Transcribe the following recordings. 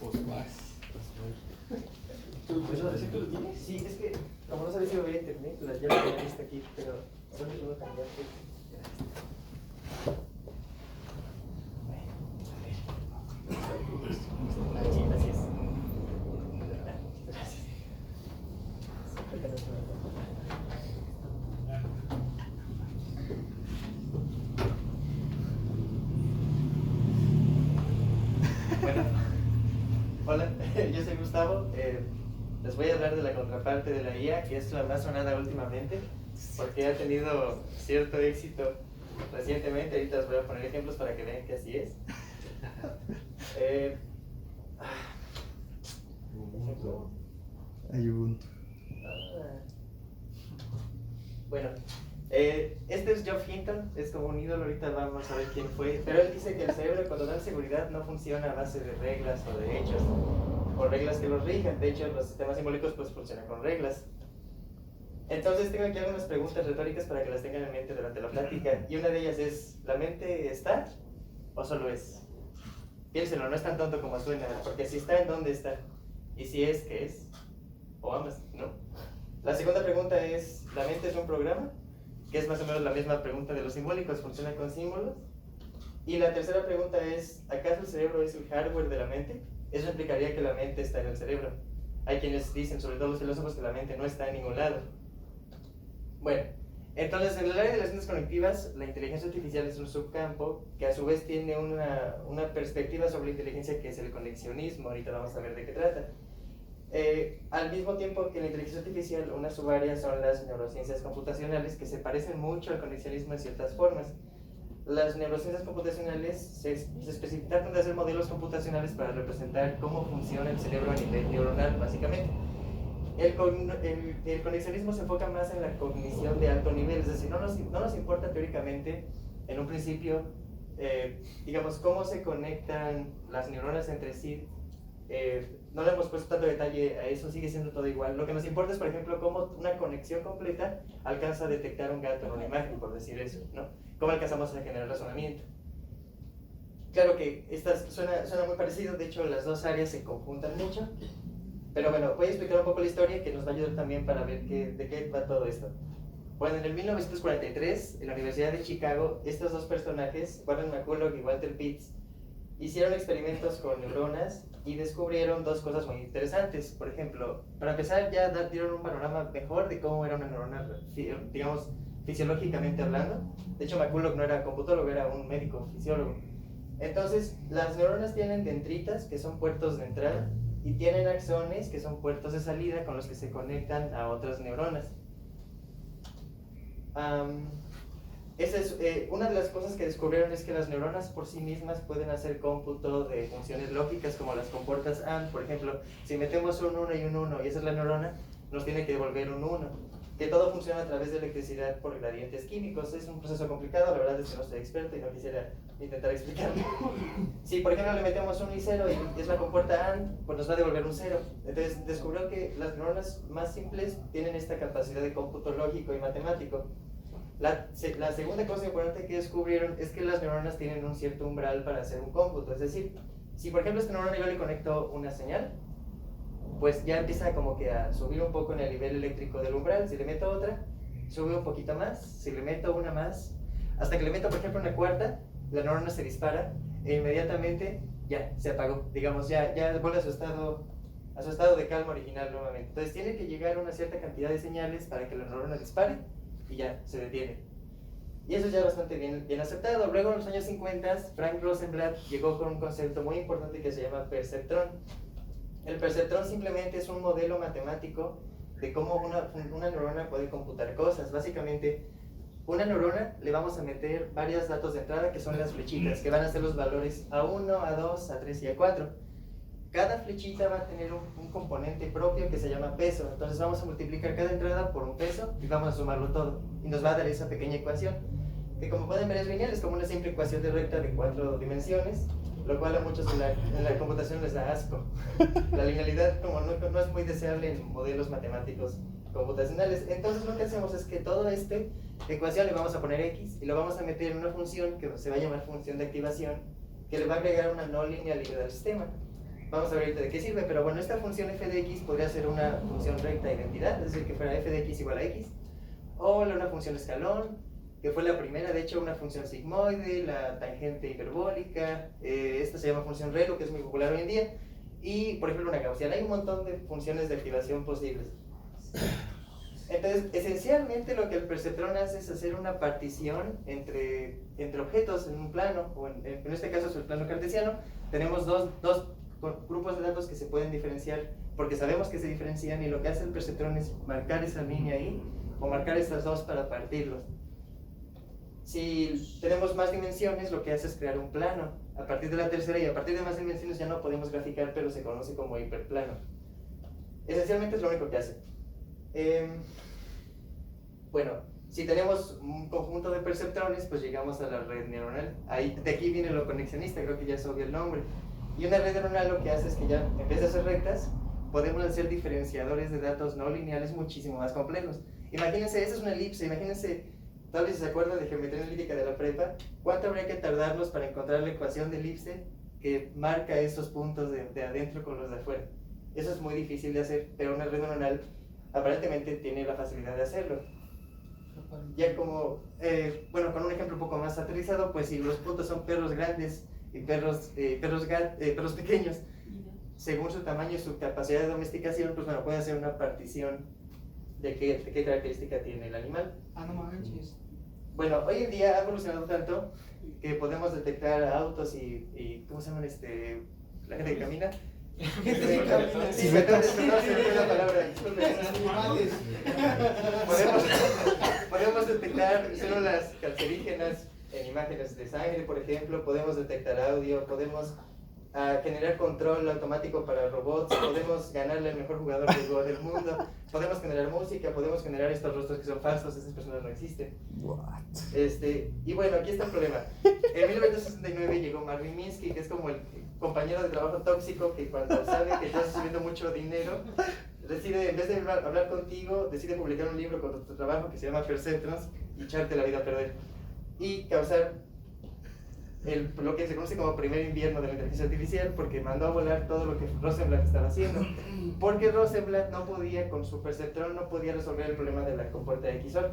¿Eso tú lo tienes? Sí, es que como no sabía si iba a ver internet, ya la tenía lista aquí, pero solo puedo cambiar. Gracias. Bueno, hola, yo soy Gustavo. Les voy a hablar de la contraparte de la IA, que es la más sonada últimamente, porque ha tenido cierto éxito recientemente. Ahorita les voy a poner ejemplos para que vean que así es. Hay Ubuntu. Bueno, este es Geoff Hinton, es como un ídolo, ahorita vamos a ver quién fue, pero él dice que el cerebro cuando da seguridad no funciona a base de reglas o de hechos, o reglas que los rijan. De hecho, los sistemas simbólicos pues funcionan con reglas. Entonces tengo aquí algunas preguntas retóricas para que las tengan en mente durante la plática, y una de ellas es, ¿la mente está o solo es? Piénsenlo, no es tan tonto como suena, porque si está, ¿en dónde está? Y si es, ¿qué es? O ambas, ¿no? La segunda pregunta es, ¿la mente es un programa? Que es más o menos la misma pregunta de los simbólicos, ¿funciona con símbolos? Y la tercera pregunta es, ¿acaso el cerebro es el hardware de la mente? Eso implicaría que la mente está en el cerebro. Hay quienes dicen, sobre todo los filósofos, que la mente no está en ningún lado. Bueno, entonces en el área de las ciencias conectivas, la inteligencia artificial es un subcampo que a su vez tiene una perspectiva sobre la inteligencia que es el conexionismo. Ahorita vamos a ver de qué trata. Al mismo tiempo que la inteligencia artificial, una subárea son las neurociencias computacionales, que se parecen mucho al conexionismo en ciertas formas. Las neurociencias computacionales se tratan de hacer modelos computacionales para representar cómo funciona el cerebro a nivel neuronal, básicamente. El conexionismo se enfoca más en la cognición de alto nivel, es decir, no nos importa teóricamente, en un principio, digamos, cómo se conectan las neuronas entre sí. No le hemos puesto tanto detalle a eso, sigue siendo todo igual. Lo que nos importa es, por ejemplo, cómo una conexión completa alcanza a detectar un gato en una imagen, por decir eso, ¿no? Cómo alcanzamos a generar razonamiento. Claro que suena muy parecido, de hecho las dos áreas se conjuntan mucho, pero bueno, voy a explicar un poco la historia que nos va a ayudar también para ver de qué va todo esto. Bueno, en el 1943, en la Universidad de Chicago, estos dos personajes, Warren McCulloch y Walter Pitts, hicieron experimentos con neuronas y descubrieron dos cosas muy interesantes. Por ejemplo, para empezar, ya dieron un panorama mejor de cómo era una neurona, digamos, fisiológicamente hablando. De hecho, McCulloch no era computólogo, era un médico fisiólogo. Entonces, las neuronas tienen dendritas, que son puertos de entrada, y tienen axones, que son puertos de salida con los que se conectan a otras neuronas. Esa es, una de las cosas que descubrieron es que las neuronas por sí mismas pueden hacer cómputo de funciones lógicas como las compuertas AND. Por ejemplo, si metemos un 1 y un 1 y esa es la neurona, nos tiene que devolver un 1. Que todo funciona a través de electricidad por gradientes químicos. Es un proceso complicado, la verdad es que no soy experto y no quisiera intentar explicarlo. Si por ejemplo le metemos 1 y 0 y es la compuerta AND, pues nos va a devolver un 0. Entonces descubrió que las neuronas más simples tienen esta capacidad de cómputo lógico y matemático. La segunda cosa importante que descubrieron es que las neuronas tienen un cierto umbral para hacer un cómputo. Es decir, si por ejemplo a esta neurona yo le conecto una señal, pues ya empieza como que a subir un poco en el nivel eléctrico del umbral. Si le meto otra, sube un poquito más. Si le meto una más, hasta que le meto por ejemplo una cuarta, la neurona se dispara e inmediatamente ya se apagó. Digamos, ya vuelve a su estado de calma original nuevamente. Entonces tiene que llegar una cierta cantidad de señales para que la neurona dispare y ya se detiene. Y eso ya es bastante bien aceptado. Luego en los años 50, Frank Rosenblatt llegó con un concepto muy importante que se llama perceptrón. El perceptrón simplemente es un modelo matemático de cómo una neurona puede computar cosas. Básicamente, una neurona le vamos a meter varios datos de entrada que son las flechitas, que van a ser los valores A1, A2, A3 y A4. Cada flechita va a tener un componente propio que se llama peso. Entonces vamos a multiplicar cada entrada por un peso y vamos a sumarlo todo. Y nos va a dar esa pequeña ecuación, que como pueden ver es lineal, es como una simple ecuación de recta de 4 dimensiones, lo cual a muchos en la computación les da asco. La linealidad como no es muy deseable en modelos matemáticos computacionales. Entonces lo que hacemos es que toda esta ecuación le vamos a poner x y lo vamos a meter en una función que se va a llamar función de activación, que le va a agregar una no linealidad al sistema. vamos a ver ahorita de qué sirve, pero bueno, esta función f de x podría ser una función recta de identidad, es decir, que fuera f de x igual a x, o una función escalón, que fue la primera, de hecho, una función sigmoide, la tangente hiperbólica, esta se llama función ReLU, que es muy popular hoy en día, y, por ejemplo, una gaussiana. Hay un montón de funciones de activación posibles. Entonces, esencialmente lo que el perceptrón hace es hacer una partición entre objetos en un plano, o en este caso es el plano cartesiano. Tenemos dos grupos de datos que se pueden diferenciar porque sabemos que se diferencian, y lo que hace el perceptrón es marcar esa línea ahí o marcar estas dos para partirlos. Si tenemos más dimensiones, lo que hace es crear un plano. A partir de la tercera y a partir de más dimensiones ya no podemos graficar, pero se conoce como hiperplano. Esencialmente es lo único que hace. Bueno, si tenemos un conjunto de perceptrones, pues llegamos a la red neuronal. De aquí viene lo conexionista, creo que ya es obvio el nombre. Y una red neuronal lo que hace es que ya, en vez de hacer rectas, podemos hacer diferenciadores de datos no lineales muchísimo más complejos. Imagínense, esa es una elipse, imagínense, tal vez se acuerdan de geometría analítica de la prepa, ¿cuánto habría que tardarnos para encontrar la ecuación de elipse que marca esos puntos de adentro con los de afuera? Eso es muy difícil de hacer, pero una red neuronal aparentemente tiene la facilidad de hacerlo. Ya como, bueno, con un ejemplo un poco más aterrizado, pues si los puntos son perros grandes y perros pequeños, según su tamaño y su capacidad de domesticación, pues bueno, puede hacer una partición de qué característica tiene el animal. Ah, no manches. Bueno, hoy en día ha evolucionado tanto que podemos detectar autos y ¿cómo se llaman la gente que camina? Sí, la palabra, podemos detectar células cancerígenas en imágenes de sangre, por ejemplo, podemos detectar audio, podemos generar control automático para robots, podemos ganarle al mejor jugador de Go del mundo, podemos generar música, podemos generar estos rostros que son falsos, esas personas no existen. Y bueno, aquí está el problema. En 1969 llegó Marvin Minsky, que es como el compañero de trabajo tóxico que cuando sabe que estás recibiendo mucho dinero, decide, en vez de hablar contigo, decide publicar un libro con tu trabajo que se llama Perceptrons y echarte la vida a perder. Y causar lo que se conoce como primer invierno de la inteligencia artificial, porque mandó a volar todo lo que Rosenblatt estaba haciendo. Porque Rosenblatt no podía, con su perceptrón, no podía resolver el problema de la compuerta de XOR.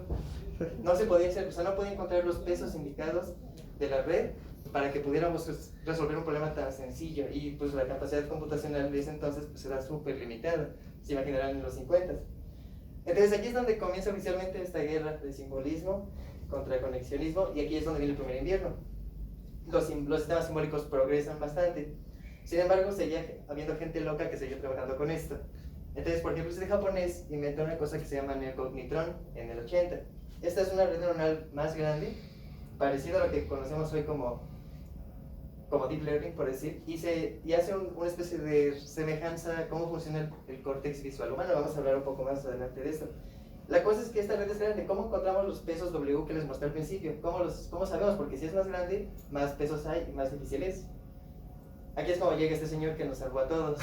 No se podía hacer, o sea, no podía encontrar los pesos indicados de la red para que pudiéramos resolver un problema tan sencillo. Y pues la capacidad computacional de ese entonces pues era súper limitada, se imaginarán en los 50. Entonces aquí es donde comienza oficialmente esta guerra de simbolismo contra conexionismo, y aquí es donde viene el primer invierno. Los sistemas simbólicos progresan bastante. Sin embargo, seguía habiendo gente loca que seguía trabajando con esto. Entonces, por ejemplo, este japonés inventó una cosa que se llama Neocognitron en el 80. Esta es una red neuronal más grande, parecida a lo que conocemos hoy como Deep Learning, por decir, y hace una especie de semejanza a cómo funciona el córtex visual humano. Vamos a hablar un poco más adelante de esto. La cosa es que esta red es grande. ¿Cómo encontramos los pesos W que les mostré al principio? ¿Cómo sabemos? Porque si es más grande, más pesos hay y más difícil es. Aquí es como llega este señor que nos salvó a todos.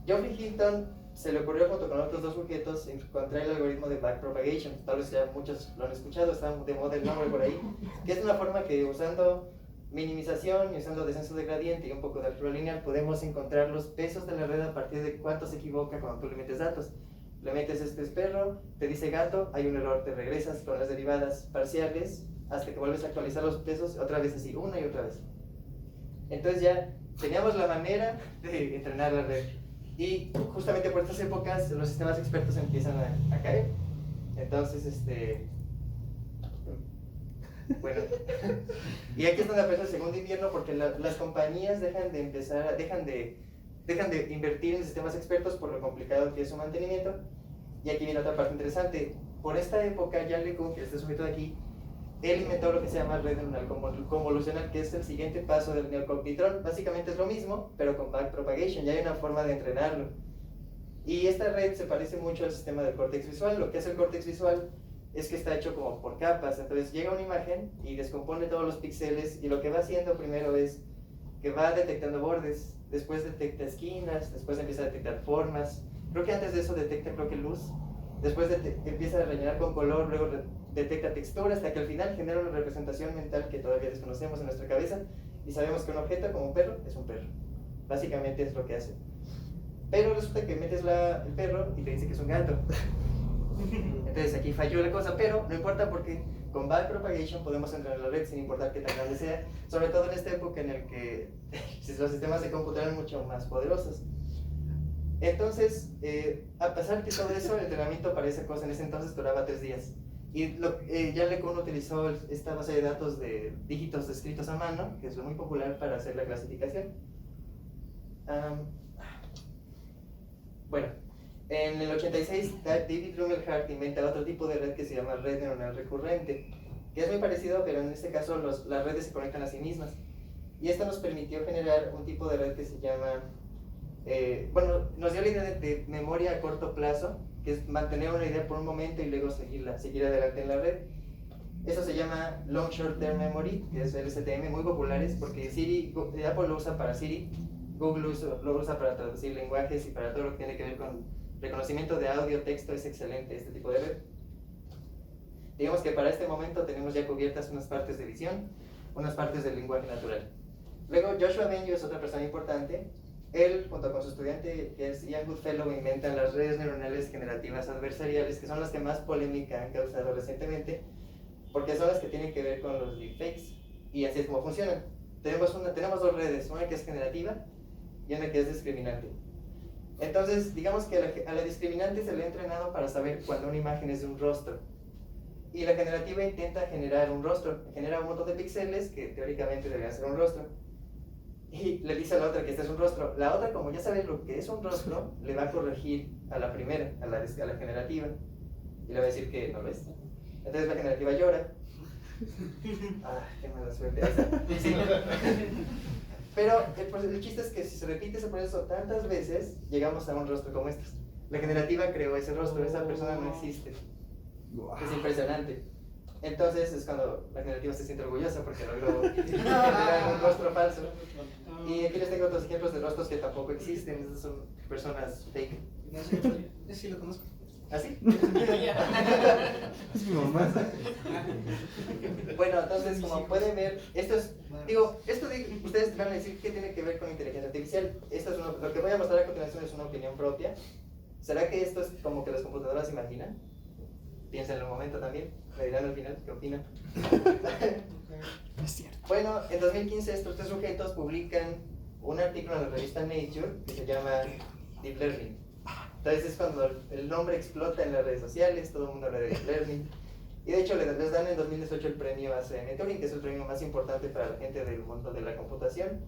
Geoffrey Hinton se le ocurrió, junto con otros dos sujetos, encontrar el algoritmo de backpropagation. Tal vez ya muchos lo han escuchado, está de moda el nombre por ahí, que es una forma que usando minimización y usando descenso de gradiente y un poco de álgebra lineal podemos encontrar los pesos de la red a partir de cuánto se equivoca cuando tú le metes datos. Le metes este es perro, te dice gato, hay un error, te regresas con las derivadas parciales hasta que vuelves a actualizar los pesos otra vez así, una y otra vez. Entonces ya teníamos la manera de entrenar la red. Y justamente por estas épocas los sistemas expertos empiezan a caer. Entonces, bueno, y aquí es donde aparece el segundo invierno, porque las compañías dejan de invertir en sistemas expertos por lo complicado que es su mantenimiento. Y aquí viene otra parte interesante. Por esta época, Jan LeCun, que es este sujeto de aquí, él inventó lo que se llama red neuronal convolucional, que es el siguiente paso del neocognitron. Básicamente es lo mismo, pero con backpropagation. Ya hay una forma de entrenarlo. Y esta red se parece mucho al sistema del córtex visual. Lo que hace el córtex visual es que está hecho como por capas. Entonces llega una imagen y descompone todos los píxeles, y lo que va haciendo primero es que va detectando bordes, después detecta esquinas, después empieza a detectar formas. Creo que antes de eso detecta luz, después empieza a rellenar con color, luego detecta textura, hasta que al final genera una representación mental que todavía desconocemos en nuestra cabeza y sabemos que un objeto como un perro es un perro. Básicamente es lo que hace. Pero resulta que metes el perro y te dice que es un gato. Entonces aquí falló la cosa, pero no importa porque con backpropagation podemos entrar en la red sin importar qué tan grande sea, sobre todo en esta época en la que los sistemas de cómputo eran mucho más poderosos. Entonces, a pesar de todo eso, el entrenamiento para esa cosa en ese entonces duraba 3 días. Y ya LeCun utilizó esta base de datos de dígitos escritos a mano, que es muy popular para hacer la clasificación. Bueno, en el 86, David Rumelhart inventa otro tipo de red que se llama red neuronal recurrente, que es muy parecido, pero en este caso las redes se conectan a sí mismas. Y esto nos permitió generar un tipo de red que se llama, nos dio la idea de memoria a corto plazo, que es mantener una idea por un momento y luego seguir adelante en la red. Eso se llama Long Short Term Memory, que es LSTM, muy populares porque Apple lo usa para Siri, Google lo usa para traducir lenguajes y para todo lo que tiene que ver con reconocimiento de audio, texto. Es excelente este tipo de red. Digamos que para este momento tenemos ya cubiertas unas partes de visión, unas partes del lenguaje natural. Luego Joshua Bengio es otra persona importante. Él, junto con su estudiante, que es Ian Goodfellow, inventan las redes neuronales generativas adversariales, que son las que más polémica han causado recientemente, porque son las que tienen que ver con los deepfakes. Y así es como funcionan. Tenemos 2 redes, una que es generativa y una que es discriminante. Entonces, digamos que a la discriminante se le ha entrenado para saber cuando una imagen es de un rostro. Y la generativa intenta generar un rostro, genera un montón de píxeles que teóricamente deberían ser un rostro. Y le dice a la otra que este es un rostro. La otra, como ya sabe lo que es un rostro, le va a corregir a la primera, a la generativa. Y le va a decir que no lo es. Entonces la generativa llora. Ah, qué mala suerte. Sí. Pero el chiste es que si se repite ese proceso tantas veces, llegamos a un rostro como estos. La generativa creó ese rostro, esa persona no existe. Es impresionante. Entonces es cuando la generativa se siente orgullosa porque logró generar un rostro falso. Y aquí les tengo otros ejemplos de rostros que tampoco existen. Estas son personas fake. Sí, lo conozco. ¿Ah, sí? Es mi mamá. Bueno, entonces como pueden ver, ustedes van a decir qué tiene que ver con inteligencia artificial. Lo que voy a mostrar a continuación es una opinión propia. ¿Será que esto es como que las computadoras imaginan? Piénsenlo un momento también, me dirán al final qué opinan. Es cierto. Bueno, en 2015 estos 3 sujetos publican un artículo en la revista Nature que se llama Deep Learning. Entonces es cuando el nombre explota en las redes sociales, todo el mundo habla de Deep Learning. Y de hecho les dan en 2018 el premio ACM Turing, que es el premio más importante para la gente del mundo de la computación.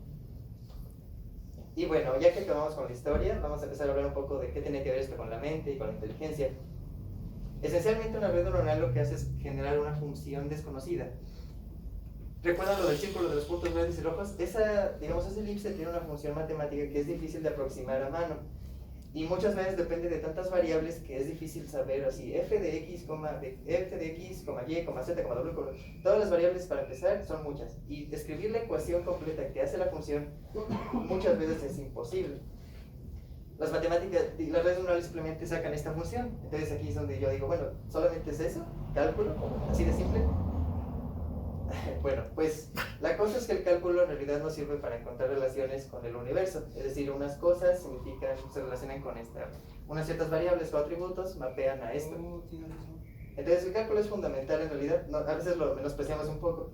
Y bueno, ya que acabamos con la historia, vamos a empezar a hablar un poco de qué tiene que ver esto con la mente y con la inteligencia. Esencialmente una red neuronal lo que hace es generar una función desconocida. ¿Recuerdan lo del círculo de los puntos verdes y rojos? Ese elipse tiene una función matemática que es difícil de aproximar a mano. Y muchas veces depende de tantas variables que es difícil saber así, f de x, y, z, w, todas las variables para empezar son muchas. Y escribir la ecuación completa que hace la función muchas veces es imposible. Las matemáticas, las redes neuronales simplemente sacan esta función. Entonces aquí es donde yo digo, bueno, ¿solamente es eso? ¿Cálculo? ¿Así de simple? Bueno, pues la cosa es que el cálculo en realidad no sirve para encontrar relaciones con el universo. Es decir, unas cosas se relacionan con unas ciertas variables o atributos mapean a esto. Entonces el cálculo es fundamental en realidad, a veces lo menospreciamos un poco.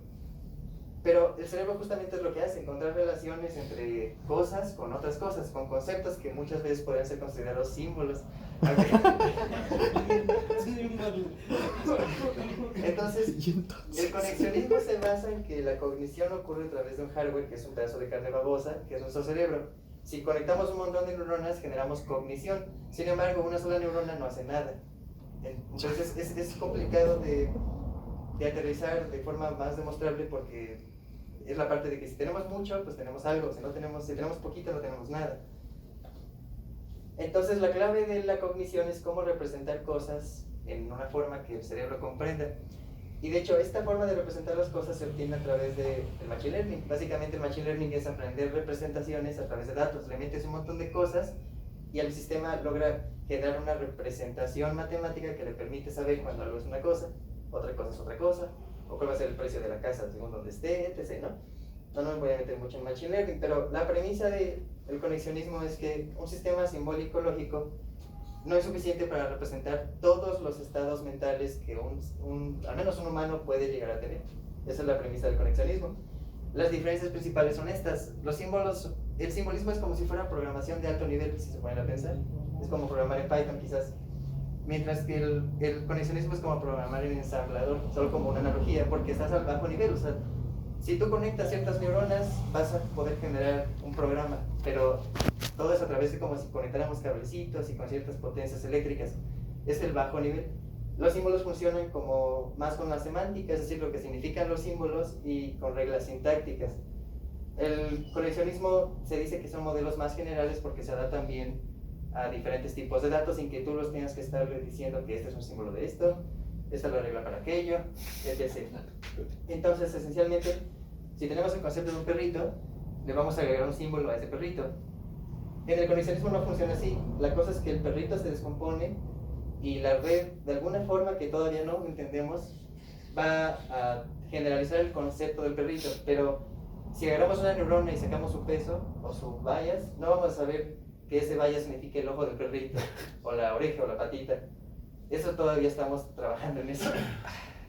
Pero el cerebro justamente es lo que hace, encontrar relaciones entre cosas con otras cosas, con conceptos que muchas veces podrían ser considerados símbolos. Entonces, el conexionismo se basa en que la cognición ocurre a través de un hardware que es un pedazo de carne babosa, que es nuestro cerebro. Si conectamos un montón de neuronas, generamos cognición. Sin embargo, una sola neurona no hace nada. Entonces, es complicado de aterrizar de forma más demostrable porque es la parte de que si tenemos mucho, pues tenemos algo, si tenemos poquito, no tenemos nada. Entonces la clave de la cognición es cómo representar cosas en una forma que el cerebro comprenda. Y de hecho esta forma de representar las cosas se obtiene a través del Machine Learning. Básicamente el Machine Learning es aprender representaciones a través de datos. Le metes un montón de cosas y el sistema logra generar una representación matemática que le permite saber cuando algo es una cosa es otra cosa, o cuál va a ser el precio de la casa según donde esté, etc. No me voy a meter mucho en Machine Learning, pero la premisa de el conexionismo es que un sistema simbólico lógico no es suficiente para representar todos los estados mentales que al menos un humano puede llegar a tener. Esa es la premisa del conexionismo. Las diferencias principales son estas. Los símbolos, el simbolismo es como si fuera programación de alto nivel, si se ponen a pensar. Es como programar en Python quizás. Mientras que el conexionismo es como programar en ensamblador, solo como una analogía, porque estás al bajo nivel. O sea, si tú conectas ciertas neuronas, vas a poder generar un programa, pero todo es a través de como si conectáramos cablecitos y con ciertas potencias eléctricas. Es el bajo nivel. Los símbolos funcionan como más con la semántica, es decir, lo que significan los símbolos y con reglas sintácticas. El conexionismo se dice que son modelos más generales porque se adaptan bien a diferentes tipos de datos sin que tú los tengas que estar diciendo que este es un símbolo de esto, esta es la regla para aquello, etc. Entonces, esencialmente, si tenemos el concepto de un perrito, le vamos a agregar un símbolo a ese perrito. En el conexionismo no funciona así. La cosa es que el perrito se descompone y la red, de alguna forma que todavía no entendemos, va a generalizar el concepto del perrito. Pero si agarramos una neurona y sacamos su peso o su bias, no vamos a saber que ese bias significa el ojo del perrito, o la oreja, o la patita. Eso todavía estamos trabajando en eso.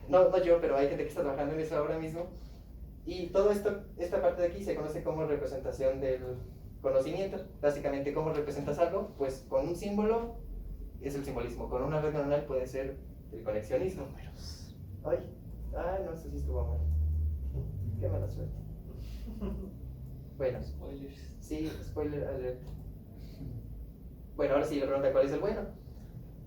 No yo, pero hay gente que está trabajando en eso ahora mismo. Y todo esto, esta parte de aquí se conoce como representación del conocimiento. Básicamente, ¿cómo representas algo? Pues con un símbolo es el simbolismo. Con una red neuronal puede ser el conexionismo. Ay, no sé si estuvo mal. Qué mala suerte. Bueno, Spoilers. sí, spoiler alert. Bueno, ahora sí la pregunta, ¿cuál es el bueno?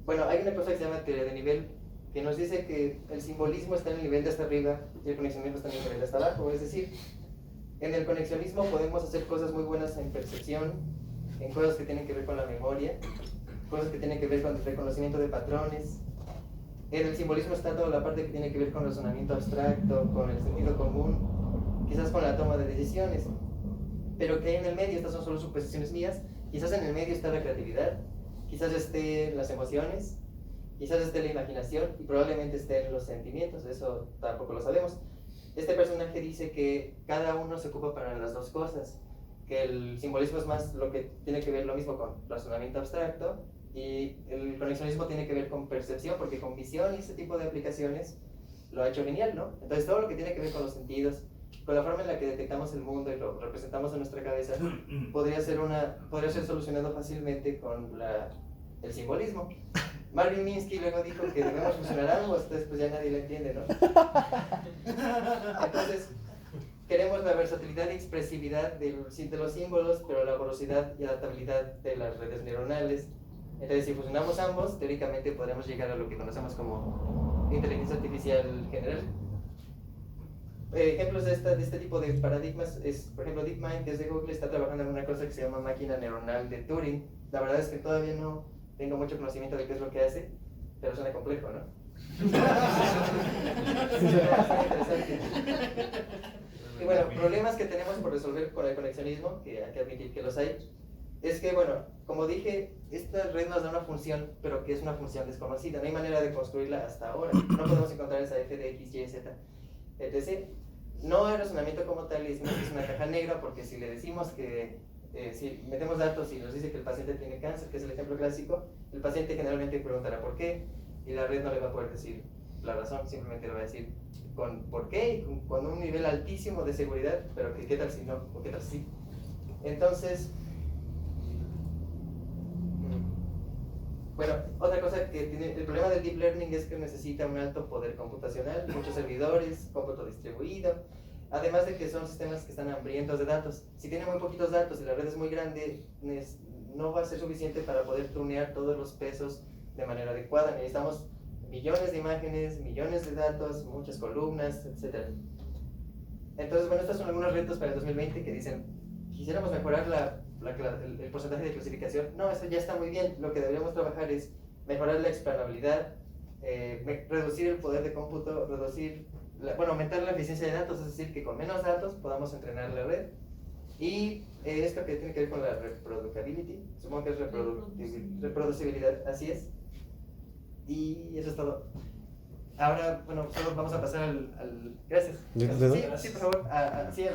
Bueno, hay una cosa que se llama teoría de nivel, que nos dice que el simbolismo está en el nivel de hasta arriba y el conexionismo está en el nivel de hasta abajo. Es decir, en el conexionismo podemos hacer cosas muy buenas en percepción, en cosas que tienen que ver con la memoria, cosas que tienen que ver con el reconocimiento de patrones. En el simbolismo está toda la parte que tiene que ver con razonamiento abstracto, con el sentido común, quizás con la toma de decisiones. Pero que hay en el medio, estas son solo suposiciones mías, quizás en el medio está la creatividad, quizás esté las emociones, quizás esté la imaginación y probablemente estén los sentimientos, eso tampoco lo sabemos. Este personaje dice que cada uno se ocupa para las dos cosas, que el simbolismo es más lo que tiene que ver lo mismo con razonamiento abstracto y el conexionismo tiene que ver con percepción, porque con visión y ese tipo de aplicaciones lo ha hecho genial, ¿no? Entonces todo lo que tiene que ver con los sentidos, con la forma en la que detectamos el mundo y lo representamos en nuestra cabeza, podría ser solucionado fácilmente con el simbolismo. Marvin Minsky luego dijo que debemos funcionar ambos, entonces pues ya nadie lo entiende, ¿no? Entonces, queremos la versatilidad y expresividad de los símbolos, pero la porosidad y adaptabilidad de las redes neuronales. Entonces, si fusionamos ambos, teóricamente podremos llegar a lo que conocemos como inteligencia artificial general. Ejemplos de este tipo de paradigmas es, por ejemplo, DeepMind, que es de Google, está trabajando en una cosa que se llama máquina neuronal de Turing. La verdad es que todavía no tengo mucho conocimiento de qué es lo que hace, pero suena complejo, ¿no? Suena interesante. Y bueno, problemas que tenemos por resolver con el conexionismo, que hay que admitir que los hay, es que, bueno, como dije, esta red nos da una función, pero que es una función desconocida. No hay manera de construirla hasta ahora. No podemos encontrar esa f de x, y, z, etc. No hay razonamiento como tal y decimos que es una caja negra, porque si le decimos que si metemos datos y nos dice que el paciente tiene cáncer, que es el ejemplo clásico, el paciente generalmente preguntará por qué y la red no le va a poder decir la razón, simplemente le va a decir con por qué y con un nivel altísimo de seguridad, pero que qué tal si no o qué tal si sí. Entonces, bueno, otra cosa que tiene el problema del deep learning es que necesita un alto poder computacional, muchos servidores, cómputo distribuido. Además de que son sistemas que están hambrientos de datos. Si tienen muy poquitos datos y la red es muy grande, no va a ser suficiente para poder tunear todos los pesos de manera adecuada. Necesitamos millones de imágenes, millones de datos, muchas columnas, etc. Entonces, bueno, estos son algunos retos para el 2020 que dicen, quisiéramos mejorar el porcentaje de clasificación. No, eso ya está muy bien. Lo que deberíamos trabajar es mejorar la explanabilidad, reducir el poder de cómputo, aumentar la eficiencia de datos, es decir, que con menos datos podamos entrenar la red. Y esto que tiene que ver con la reproducibility, supongo que es reproducibilidad, así es. Y eso es todo. Ahora, bueno, solo vamos a pasar al gracias. ¿De dedo? Sí, por favor, sí,